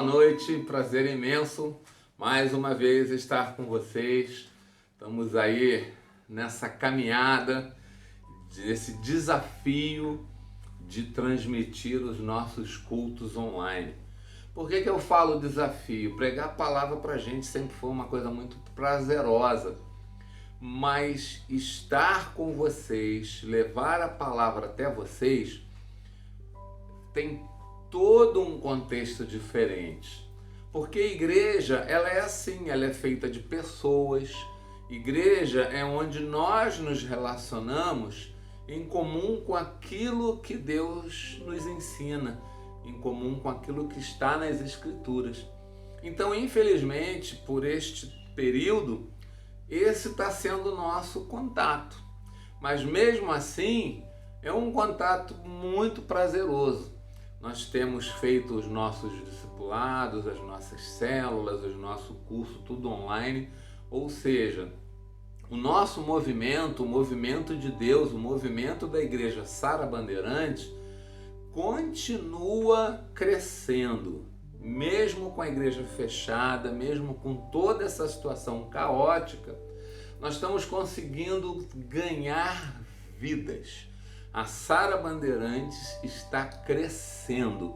noite, prazer imenso mais uma vez estar com vocês. Estamos aí nessa caminhada, nesse desafio de transmitir os nossos cultos online. Por que eu falo desafio? Pregar a palavra para a gente sempre foi uma coisa muito prazerosa, mas estar com vocês, levar a palavra até vocês, tem todo um contexto diferente. Porque a igreja, ela é assim, ela é feita de pessoas. Igreja é onde nós nos relacionamos em comum com aquilo que Deus nos ensina, em comum com aquilo que está nas Escrituras. Então, infelizmente, por este período, esse está sendo o nosso contato. Mas mesmo assim, é um contato muito prazeroso. Nós temos feito os nossos discipulados, as nossas células, o nosso curso, tudo online. Ou seja, o nosso movimento, o movimento de Deus, o movimento da Igreja Sara Bandeirantes, continua crescendo. Mesmo com a igreja fechada, mesmo com toda essa situação caótica, nós estamos conseguindo ganhar vidas. A Sara Bandeirantes está crescendo.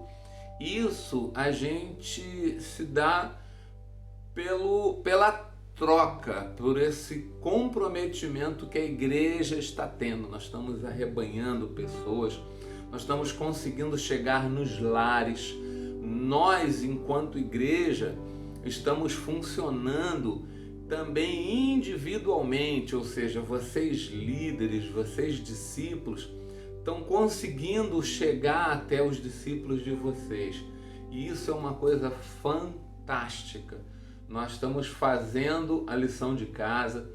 Isso a gente se dá pela troca, por esse comprometimento que a igreja está tendo. Nós estamos arrebanhando pessoas, nós estamos conseguindo chegar nos lares. Nós, enquanto igreja, estamos funcionando também individualmente, ou seja, vocês líderes, vocês discípulos, estão conseguindo chegar até os discípulos de vocês. E isso é uma coisa fantástica. Nós estamos fazendo a lição de casa.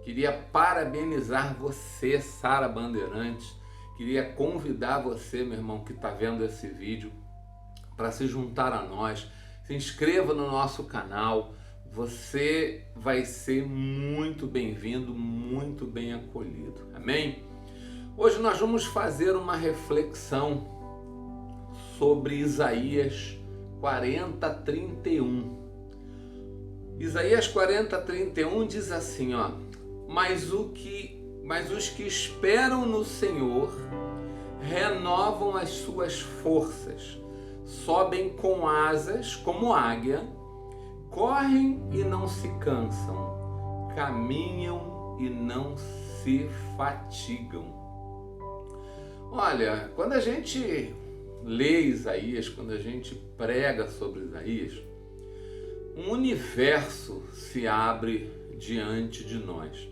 Queria parabenizar você, Sara Bandeirantes. Queria convidar você, meu irmão, que está vendo esse vídeo, para se juntar a nós. Se inscreva no nosso canal. Você vai ser muito bem-vindo, muito bem acolhido. Amém? Hoje nós vamos fazer uma reflexão sobre Isaías 40:31. Isaías 40:31 diz assim, ó: Mas os que esperam no Senhor renovam as suas forças, sobem com asas como águia, correm e não se cansam, caminham e não se fatigam. Olha, quando a gente lê Isaías, quando a gente prega sobre Isaías, um universo se abre diante de nós.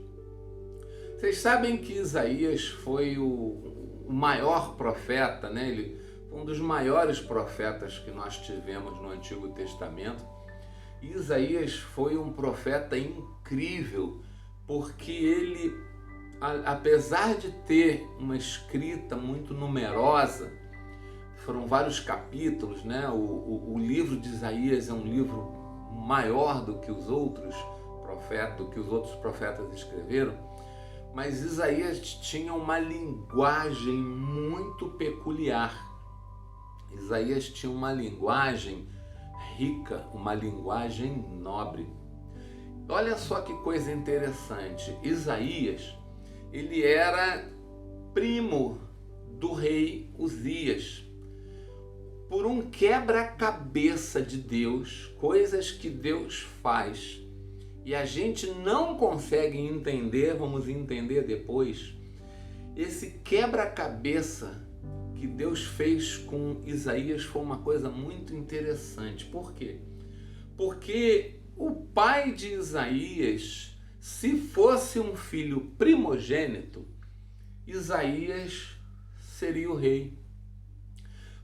Vocês sabem que Isaías foi o maior profeta, né? Ele foi um dos maiores profetas que nós tivemos no Antigo Testamento. E Isaías foi um profeta incrível, porque ele, apesar de ter uma escrita muito numerosa, foram vários capítulos, né? O livro de Isaías é um livro maior do que os outros profetas escreveram, mas Isaías tinha uma linguagem muito peculiar. Isaías tinha uma linguagem rica, uma linguagem nobre. Olha só que coisa interessante. Isaías, ele era primo do rei Uzias. Por um quebra-cabeça de Deus, coisas que Deus faz e a gente não consegue entender, vamos entender depois. Esse quebra-cabeça que Deus fez com Isaías foi uma coisa muito interessante. Por quê? Porque o pai de Isaías, se fosse um filho primogênito, Isaías seria o rei.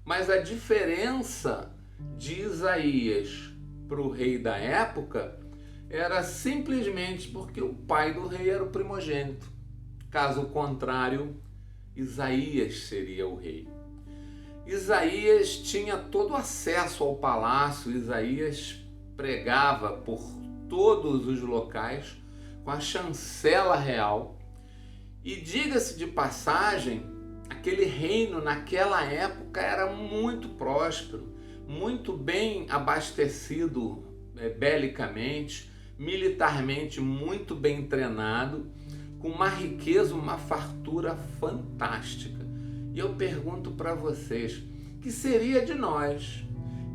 Mas a diferença de Isaías para o rei da época era simplesmente porque o pai do rei era o primogênito. Caso contrário, Isaías seria o rei. Isaías tinha todo acesso ao palácio. Isaías pregava por todos os locais com a chancela real. E diga-se de passagem, aquele reino naquela época era muito próspero, muito bem abastecido belicamente, militarmente muito bem treinado, com uma riqueza, uma fartura fantástica. E eu pergunto para vocês, que seria de nós,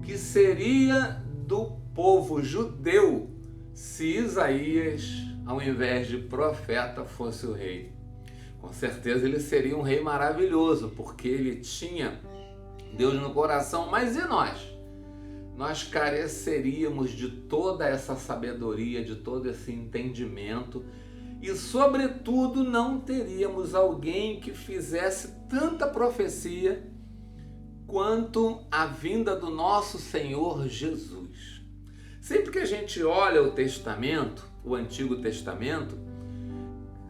que seria do povo judeu, se Isaías, ao invés de profeta, fosse o rei? Com certeza ele seria um rei maravilhoso, porque ele tinha Deus no coração, mas e nós? Nós careceríamos de toda essa sabedoria, de todo esse entendimento e, sobretudo, não teríamos alguém que fizesse tanta profecia quanto a vinda do nosso Senhor Jesus. Sempre que a gente olha o Testamento, o Antigo Testamento,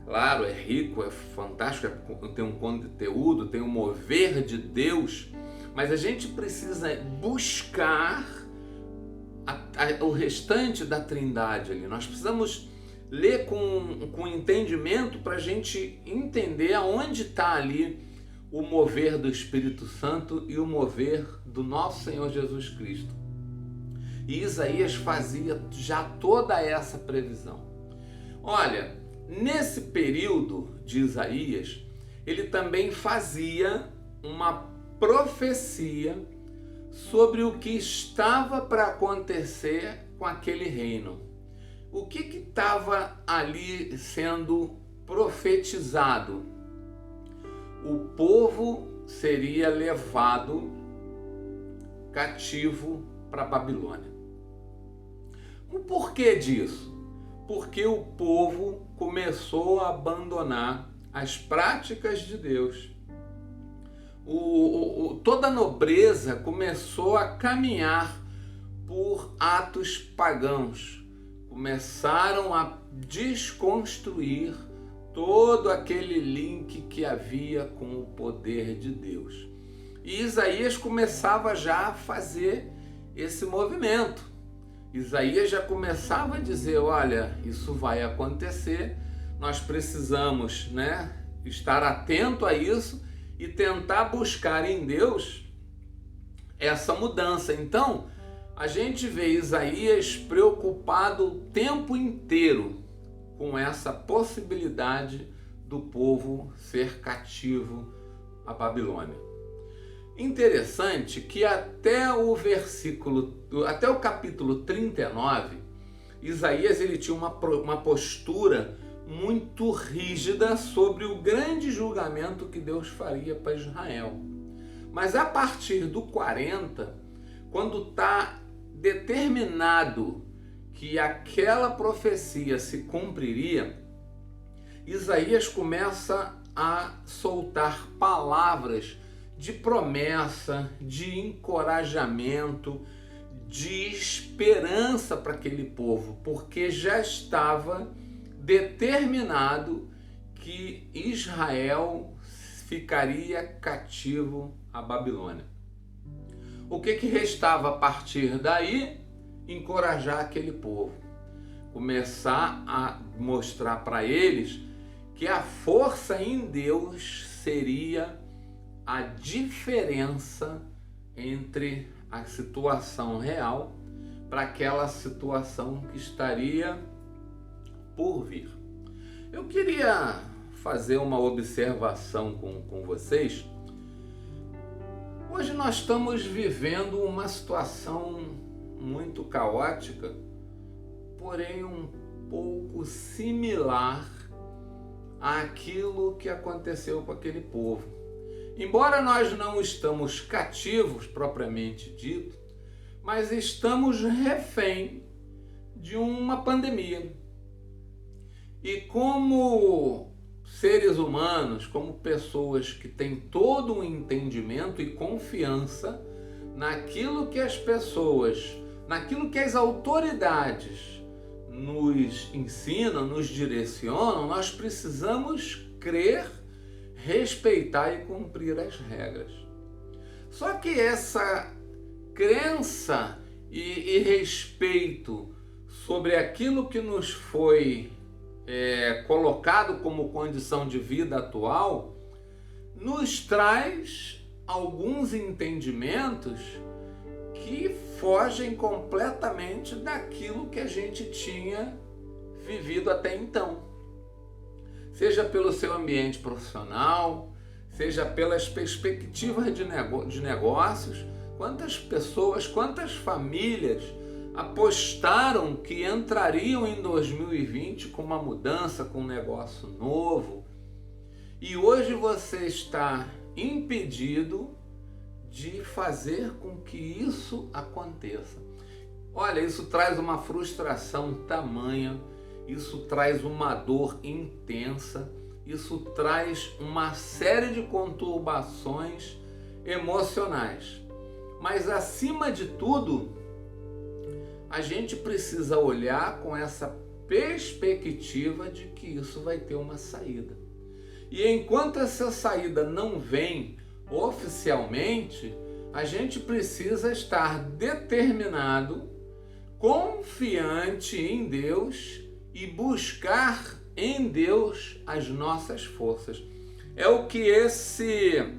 claro, é rico, é fantástico, tem um conteúdo, tem um mover de Deus, mas a gente precisa buscar o restante da Trindade ali. Nós precisamos ler com entendimento para a gente entender aonde está ali o mover do Espírito Santo e o mover do nosso Senhor Jesus Cristo. E Isaías fazia já toda essa previsão. Olha, nesse período de Isaías, ele também fazia uma profecia sobre o que estava para acontecer com aquele reino. O que estava ali sendo profetizado? O povo seria levado cativo para a Babilônia. O porquê disso? Porque o povo começou a abandonar as práticas de Deus. Toda a nobreza começou a caminhar por atos pagãos. Começaram a desconstruir todo aquele link que havia com o poder de Deus. E Isaías começava já a fazer esse movimento. Isaías já começava a dizer, olha, isso vai acontecer, nós precisamos, estar atento a isso e tentar buscar em Deus essa mudança. Então, a gente vê Isaías preocupado o tempo inteiro com essa possibilidade do povo ser cativo à Babilônia. Interessante que até o capítulo 39, Isaías ele tinha uma postura muito rígida sobre o grande julgamento que Deus faria para Israel. Mas a partir do 40, quando está determinado que aquela profecia se cumpriria, Isaías começa a soltar palavras de promessa, de encorajamento, de esperança para aquele povo, porque já estava determinado que Israel ficaria cativo à Babilônia. O que restava a partir daí? Encorajar aquele povo, começar a mostrar para eles que a força em Deus seria a diferença entre a situação real para aquela situação que estaria por vir. Eu queria fazer uma observação com vocês. Hoje nós estamos vivendo uma situação muito caótica, porém um pouco similar àquilo que aconteceu com aquele povo. Embora nós não estamos cativos propriamente dito, mas estamos refém de uma pandemia. E como seres humanos, como pessoas que têm todo um entendimento e confiança naquilo que as pessoas, naquilo que as autoridades nos ensinam, nos direcionam, nós precisamos crer, respeitar e cumprir as regras. Só que essa crença e respeito sobre aquilo que nos foi colocado como condição de vida atual, nos traz alguns entendimentos que fogem completamente daquilo que a gente tinha vivido até então. Seja pelo seu ambiente profissional, seja pelas perspectivas de negócios. Quantas pessoas, quantas famílias apostaram que entrariam em 2020 com uma mudança, com um negócio novo, e hoje você está impedido de fazer com que isso aconteça. Olha, isso traz uma frustração tamanha, isso traz uma dor intensa, isso traz uma série de conturbações emocionais. Mas acima de tudo, a gente precisa olhar com essa perspectiva de que isso vai ter uma saída. E enquanto essa saída não vem oficialmente, a gente precisa estar determinado, confiante em Deus e buscar em Deus as nossas forças. É o que esse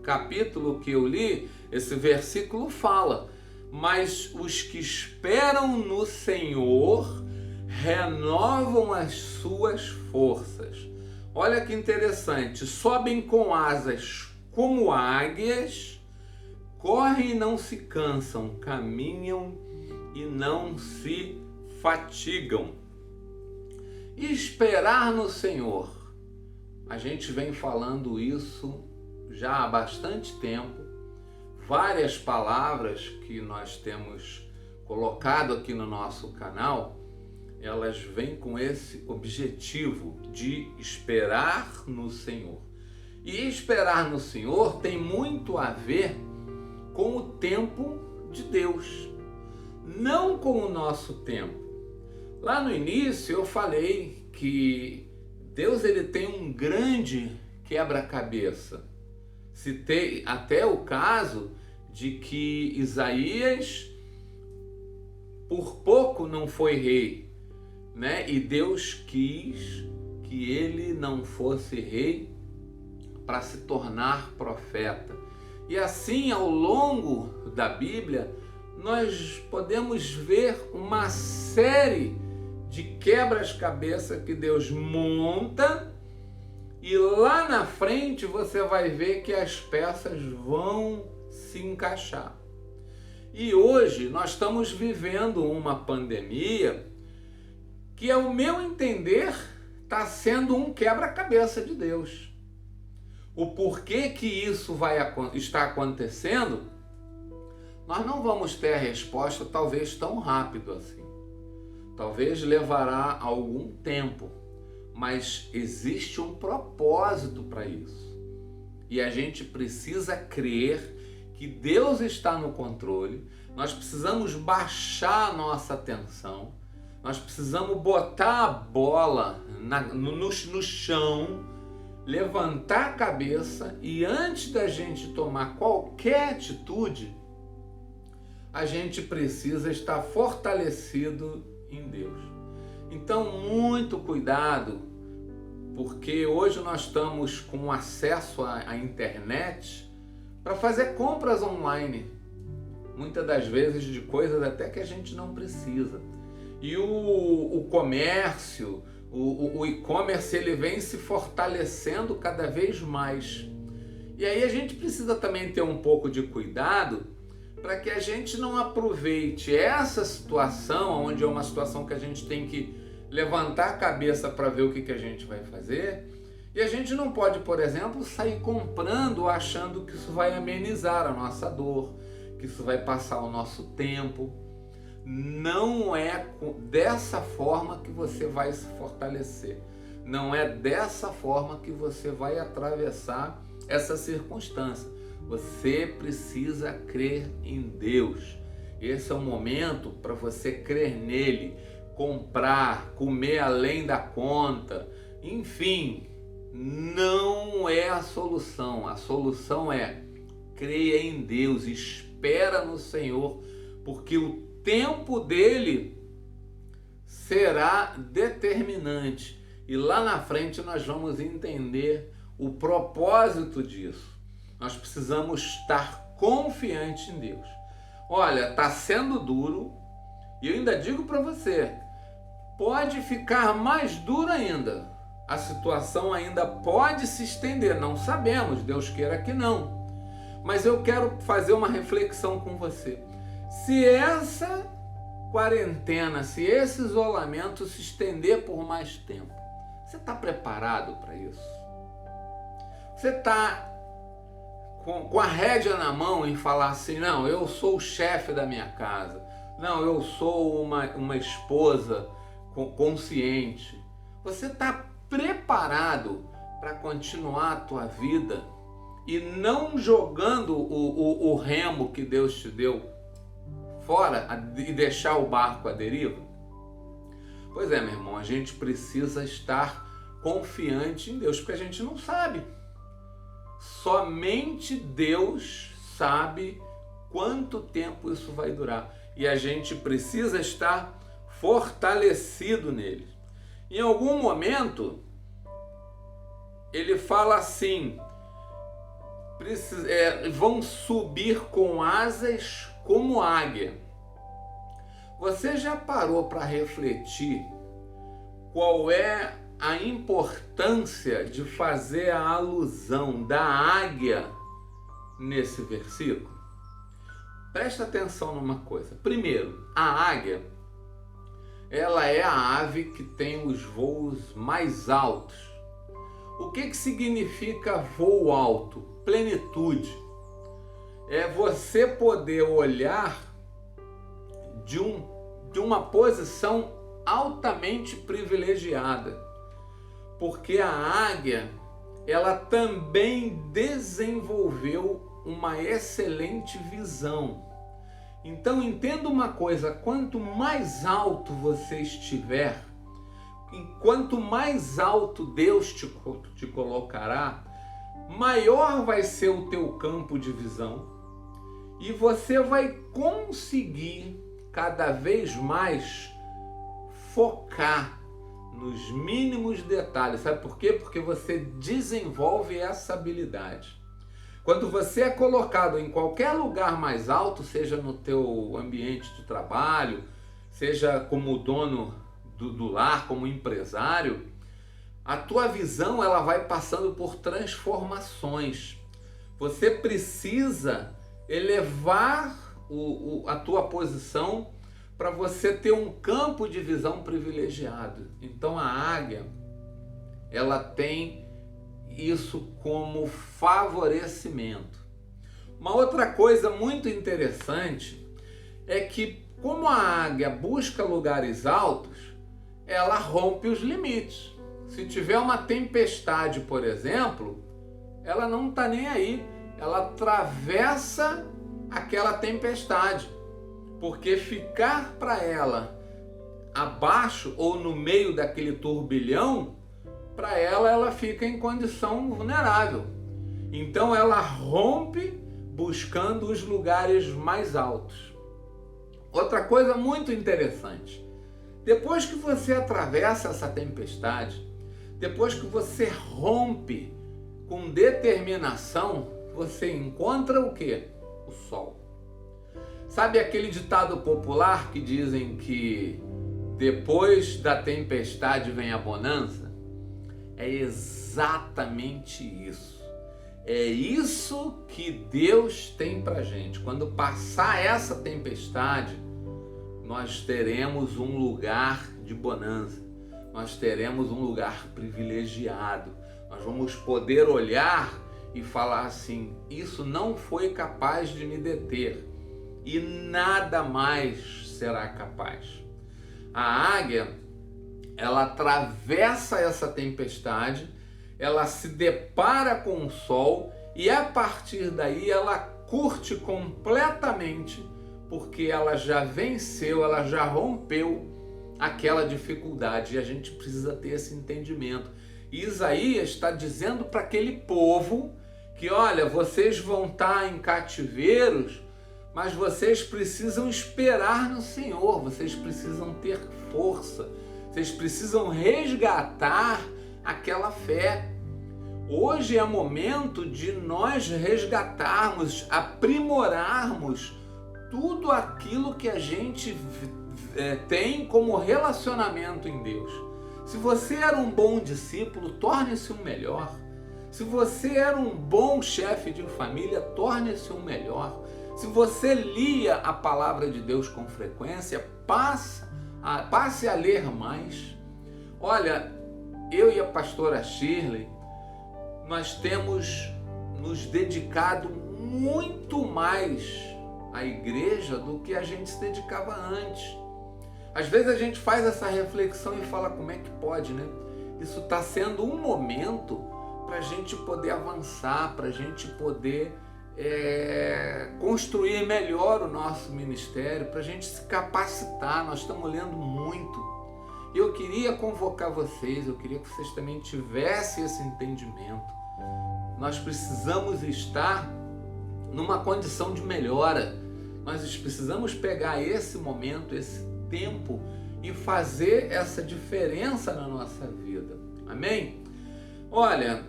capítulo que eu li, esse versículo fala. Mas os que esperam no Senhor renovam as suas forças. Olha que interessante, sobem com asas como águias, correm e não se cansam, caminham e não se fatigam. E esperar no Senhor. A gente vem falando isso já há bastante tempo. Várias palavras que nós temos colocado aqui no nosso canal, elas vêm com esse objetivo de esperar no Senhor. E esperar no Senhor tem muito a ver com o tempo de Deus, não com o nosso tempo. Lá no início eu falei que Deus ele tem um grande quebra-cabeça. Citei até o caso de que Isaías por pouco não foi rei, né? E Deus quis que ele não fosse rei para se tornar profeta. E assim, ao longo da Bíblia, nós podemos ver uma série de quebras-cabeça que Deus monta, e lá na frente você vai ver que as peças vão se encaixar. E hoje nós estamos vivendo uma pandemia que, ao meu entender, está sendo um quebra-cabeça de Deus. O porquê que isso está acontecendo, nós não vamos ter a resposta talvez tão rápido assim. Talvez levará algum tempo, mas existe um propósito para isso. E a gente precisa crer que Deus está no controle. Nós precisamos baixar a nossa atenção. Nós precisamos botar a bola no chão, levantar a cabeça e, antes da gente tomar qualquer atitude, a gente precisa estar fortalecido em Deus. Então, muito cuidado, porque hoje nós estamos com acesso à internet para fazer compras online, muitas das vezes de coisas até que a gente não precisa. E o comércio, o e-commerce, ele vem se fortalecendo cada vez mais. E aí a gente precisa também ter um pouco de cuidado para que a gente não aproveite essa situação, onde é uma situação que a gente tem que levantar a cabeça para ver o que a gente vai fazer. E a gente não pode, por exemplo, sair comprando achando que isso vai amenizar a nossa dor, que isso vai passar o nosso tempo. Não é dessa forma que você vai se fortalecer. Não é dessa forma que você vai atravessar essa circunstância. Você precisa crer em Deus. Esse é o momento para você crer nele, comprar, comer além da conta, enfim, não é a solução. A solução é creia em Deus, espera no Senhor, porque o tempo dele será determinante. E lá na frente nós vamos entender o propósito disso. Nós precisamos estar confiantes em Deus. olha, está sendo duro, e eu ainda digo para você, pode ficar mais duro ainda. A situação ainda pode se estender, não sabemos, Deus queira que não. Mas eu quero fazer uma reflexão com você. Se essa quarentena, se esse isolamento se estender por mais tempo, você está preparado para isso? Você está com a rédea na mão em falar assim, não, eu sou o chefe da minha casa, não, eu sou uma esposa consciente. Você está preparado para continuar a tua vida e não jogando o remo que Deus te deu fora e deixar o barco à deriva? Pois é, meu irmão, a gente precisa estar confiante em Deus, porque a gente não sabe. Somente Deus sabe quanto tempo isso vai durar. E a gente precisa estar fortalecido nele. Em algum momento, ele fala assim, vão subir com asas como águia. Você já parou para refletir qual é a importância de fazer a alusão da águia nesse versículo? Presta atenção numa coisa. Primeiro, a águia, ela é a ave que tem os voos mais altos. O que significa voo alto? Plenitude. É você poder olhar de uma posição altamente privilegiada. Porque a águia, ela também desenvolveu uma excelente visão. Então entenda uma coisa, quanto mais alto você estiver, quanto mais alto Deus te colocará, maior vai ser o teu campo de visão e você vai conseguir cada vez mais focar nos mínimos detalhes. Sabe por quê? Porque você desenvolve essa habilidade. Quando você é colocado em qualquer lugar mais alto, seja no teu ambiente de trabalho, seja como dono do lar, como empresário, a tua visão ela vai passando por transformações. Você precisa elevar a tua posição para você ter um campo de visão privilegiado. Então a águia, ela tem isso como favorecimento. Uma outra coisa muito interessante é que, como a águia busca lugares altos, ela rompe os limites. Se tiver uma tempestade, por exemplo, ela não está nem aí. Ela atravessa aquela tempestade. Porque ficar para ela abaixo ou no meio daquele turbilhão, para ela fica em condição vulnerável. Então ela rompe buscando os lugares mais altos. Outra coisa muito interessante, depois que você atravessa essa tempestade, depois que você rompe com determinação, você encontra o quê? O sol. Sabe aquele ditado popular que dizem que depois da tempestade vem a bonança? É exatamente isso. É isso que Deus tem pra gente. Quando passar essa tempestade, nós teremos um lugar de bonança. Nós teremos um lugar privilegiado. Nós vamos poder olhar e falar assim, isso não foi capaz de me deter. E nada mais será capaz. A águia, ela atravessa essa tempestade, ela se depara com o sol e a partir daí ela curte completamente, porque ela já venceu, ela já rompeu aquela dificuldade. E a gente precisa ter esse entendimento. E Isaías está dizendo para aquele povo que, olha, vocês vão estar em cativeiros, mas vocês precisam esperar no Senhor, vocês precisam ter força, vocês precisam resgatar aquela fé. Hoje é momento de nós resgatarmos, aprimorarmos tudo aquilo que a gente tem como relacionamento em Deus. Se você era um bom discípulo, torne-se um melhor. Se você era um bom chefe de família, torne-se um melhor. Se você lia a palavra de Deus com frequência, passe a ler mais. Olha, eu e a pastora Shirley, nós temos nos dedicado muito mais à igreja do que a gente se dedicava antes. Às vezes a gente faz essa reflexão e fala, como é que pode, né? Isso está sendo um momento para a gente poder avançar, para a gente poder construir melhor o nosso ministério, para a gente se capacitar. Nós estamos lendo muito. Eu queria convocar vocês, eu queria que vocês também tivessem esse entendimento. Nós precisamos estar numa condição de melhora. Nós precisamos pegar esse momento, esse tempo e fazer essa diferença na nossa vida. Amém? Olha,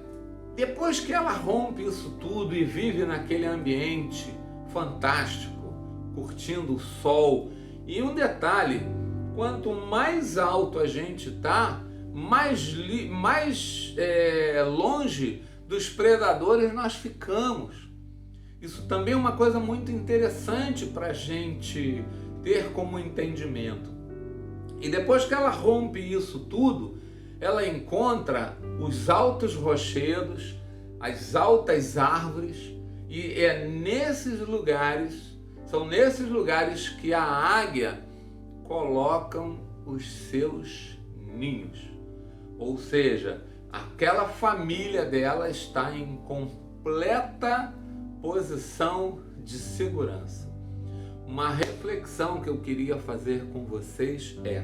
depois que ela rompe isso tudo e vive naquele ambiente fantástico, curtindo o sol, e um detalhe, quanto mais alto a gente está, mais longe dos predadores nós ficamos. Isso também é uma coisa muito interessante para a gente ter como entendimento. E depois que ela rompe isso tudo, ela encontra os altos rochedos, as altas árvores, e são nesses lugares que a águia colocam os seus ninhos. Ou seja, aquela família dela está em completa posição de segurança. Uma reflexão que eu queria fazer com vocês é: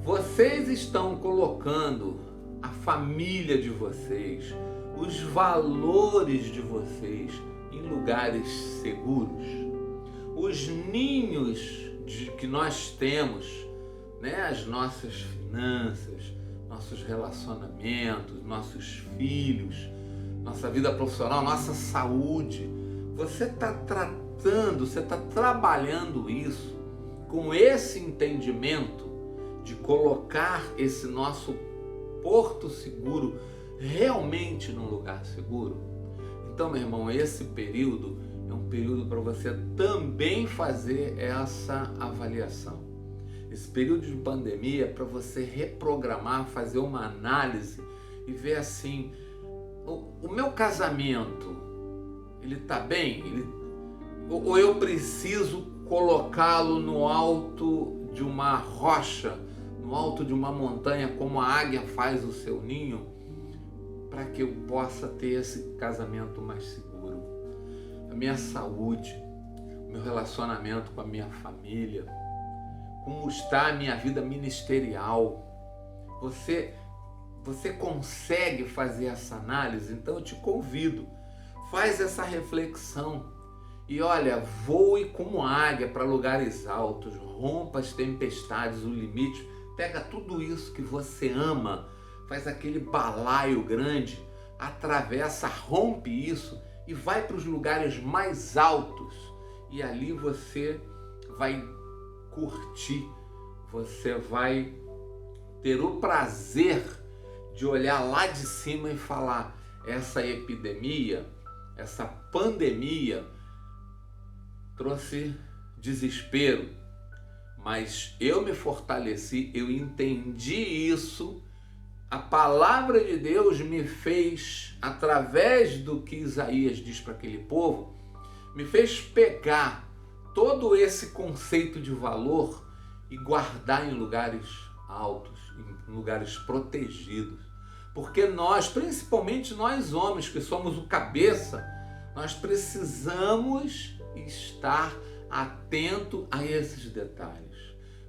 vocês estão colocando a família de vocês, os valores de vocês em lugares seguros? Os ninhos que nós temos, né, as nossas finanças, nossos relacionamentos, nossos filhos, nossa vida profissional, nossa saúde, você está trabalhando isso com esse entendimento de colocar esse nosso porto seguro realmente num lugar seguro? Então, meu irmão, esse período é um período para você também fazer essa avaliação. Esse período de pandemia é para você reprogramar, fazer uma análise e ver assim, o meu casamento, ele está bem? Ou eu preciso colocá-lo no alto de uma rocha, no alto de uma montanha, como a águia faz o seu ninho, para que eu possa ter esse casamento mais seguro? A minha saúde, o meu relacionamento com a minha família, como está a minha vida ministerial? Você consegue fazer essa análise? Então eu te convido, faz essa reflexão e olha, voe como águia para lugares altos, rompa as tempestades, o limite, pega tudo isso que você ama, faz aquele balaio grande, atravessa, rompe isso e vai para os lugares mais altos, e ali você vai curtir, você vai ter o prazer de olhar lá de cima e falar: essa epidemia, essa pandemia trouxe desespero, mas eu me fortaleci, eu entendi isso. A palavra de Deus me fez, através do que Isaías diz para aquele povo, me fez pegar todo esse conceito de valor e guardar em lugares altos, em lugares protegidos. Porque nós, principalmente nós homens, que somos o cabeça, nós precisamos estar atento a esses detalhes.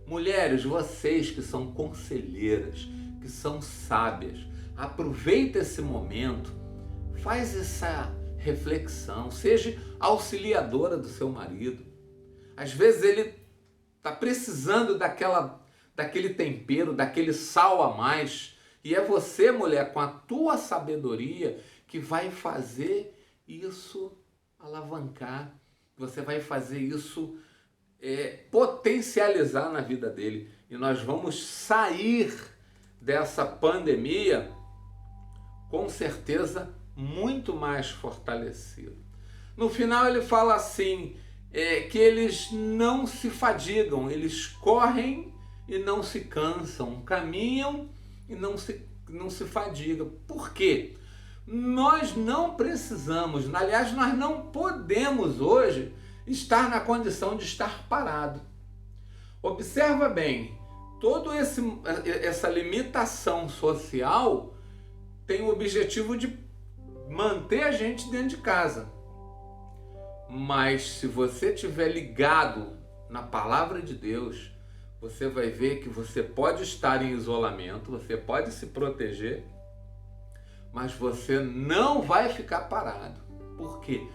Mulheres, vocês que são conselheiras, que são sábias, aproveita esse momento, faz essa reflexão, seja auxiliadora do seu marido. Às vezes ele está precisando daquele tempero, daquele sal a mais, e é você, mulher, com a tua sabedoria, que vai fazer isso alavancar, você vai fazer isso potencializar na vida dele. E nós vamos sair dessa pandemia com certeza muito mais fortalecido. No final ele fala assim, que eles não se fadigam, eles correm e não se cansam, caminham e não se fadigam. Por quê? Nós não precisamos, aliás, nós não podemos hoje estar na condição de estar parado. Observa bem, toda essa limitação social tem o objetivo de manter a gente dentro de casa. Mas se você estiver ligado na palavra de Deus, você vai ver que você pode estar em isolamento, você pode se proteger, mas você não vai ficar parado. Por quê?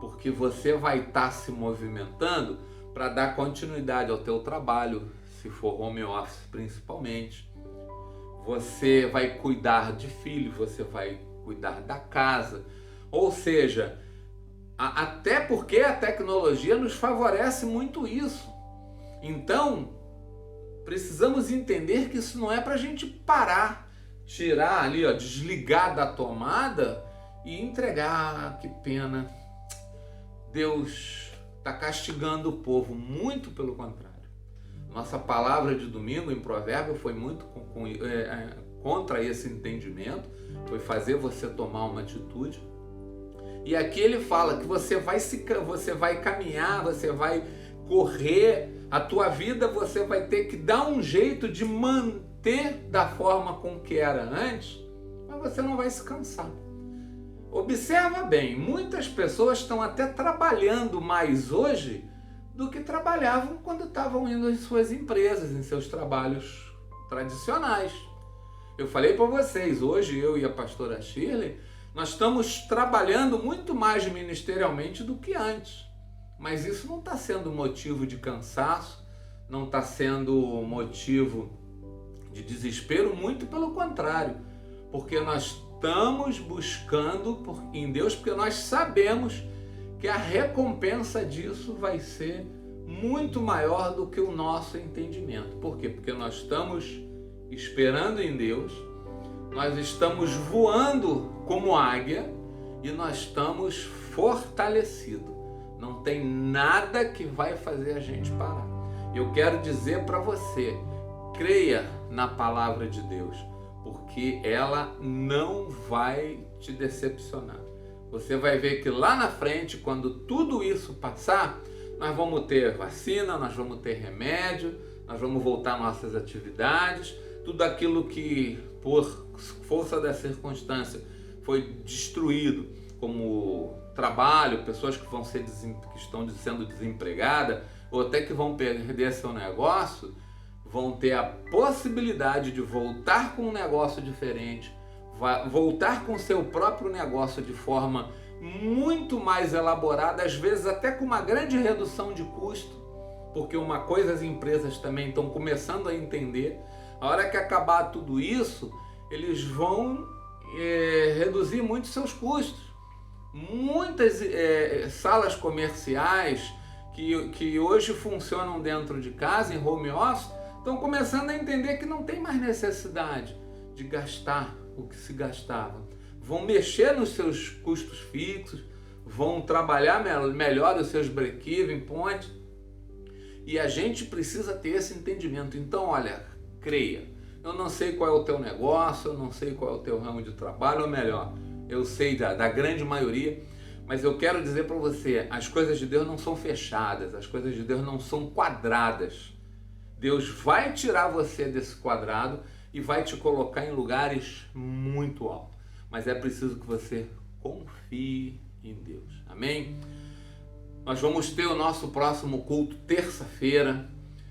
Porque você vai estar se movimentando para dar continuidade ao teu trabalho, se for home office principalmente. Você vai cuidar de filho, você vai cuidar da casa. Ou seja, até porque a tecnologia nos favorece muito isso. Então, precisamos entender que isso não é para a gente parar, tirar ali, desligar da tomada e entregar. Que pena, Deus está castigando o povo, muito pelo contrário. Nossa palavra de domingo em Provérbio foi muito contra esse entendimento, foi fazer você tomar uma atitude. E aqui ele fala que você vai caminhar, você vai correr, a tua vida você vai ter que dar um jeito de manter da forma com que era antes, mas você não vai se cansar. Observa bem, muitas pessoas estão até trabalhando mais hoje do que trabalhavam quando estavam indo em suas empresas, em seus trabalhos tradicionais. Eu falei para vocês, hoje eu e a pastora Shirley, nós estamos trabalhando muito mais ministerialmente do que antes. Mas isso não está sendo motivo de cansaço, não está sendo motivo de desespero, muito pelo contrário. Porque nós estamos buscando em Deus, porque nós sabemos que a recompensa disso vai ser muito maior do que o nosso entendimento. Por quê? Porque nós estamos esperando em Deus, nós estamos voando como águia e nós estamos fortalecidos. Não tem nada que vai fazer a gente parar. Eu quero dizer para você, creia na palavra de Deus, porque ela não vai te decepcionar. Você vai ver que lá na frente, quando tudo isso passar, nós vamos ter vacina, nós vamos ter remédio, nós vamos voltar às nossas atividades, tudo aquilo que por força da circunstância foi destruído, como trabalho, pessoas que estão sendo desempregadas ou até que vão perder seu negócio, vão ter a possibilidade de voltar com um negócio diferente, voltar com seu próprio negócio de forma muito mais elaborada, às vezes até com uma grande redução de custo, porque uma coisa as empresas também estão começando a entender, a hora que acabar tudo isso, eles vão reduzir muito seus custos. Muitas salas comerciais que hoje funcionam dentro de casa, em home office, estão começando a entender que não tem mais necessidade de gastar o que se gastava. Vão mexer nos seus custos fixos, vão trabalhar melhor os seus break-even points, e a gente precisa ter esse entendimento. Então, olha, creia. Eu não sei qual é o teu negócio, eu não sei qual é o teu ramo de trabalho, ou melhor, eu sei da grande maioria, mas eu quero dizer para você, as coisas de Deus não são fechadas, as coisas de Deus não são quadradas. Deus vai tirar você desse quadrado e vai te colocar em lugares muito altos. Mas é preciso que você confie em Deus. Amém? Nós vamos ter o nosso próximo culto terça-feira.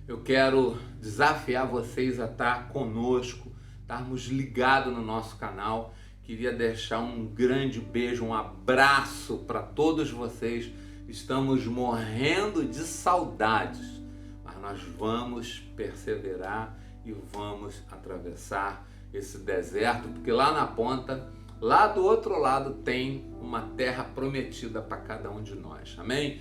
Eu quero desafiar vocês a estar conosco, estarmos ligados no nosso canal. Queria deixar um grande beijo, um abraço para todos vocês. Estamos morrendo de saudades, mas nós vamos perseverar e vamos atravessar esse deserto, porque lá na ponta, lá do outro lado, tem uma terra prometida para cada um de nós. Amém?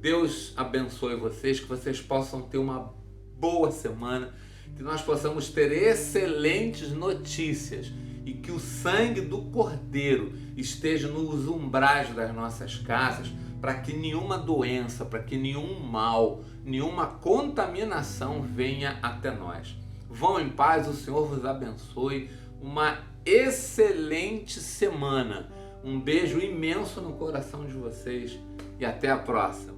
Deus abençoe vocês, que vocês possam ter uma boa semana, que nós possamos ter excelentes notícias e que o sangue do Cordeiro esteja nos umbrais das nossas casas, para que nenhuma doença, para que nenhum mal, nenhuma contaminação venha até nós. Vão em paz, o Senhor vos abençoe, uma excelente semana. Um beijo imenso no coração de vocês e até a próxima.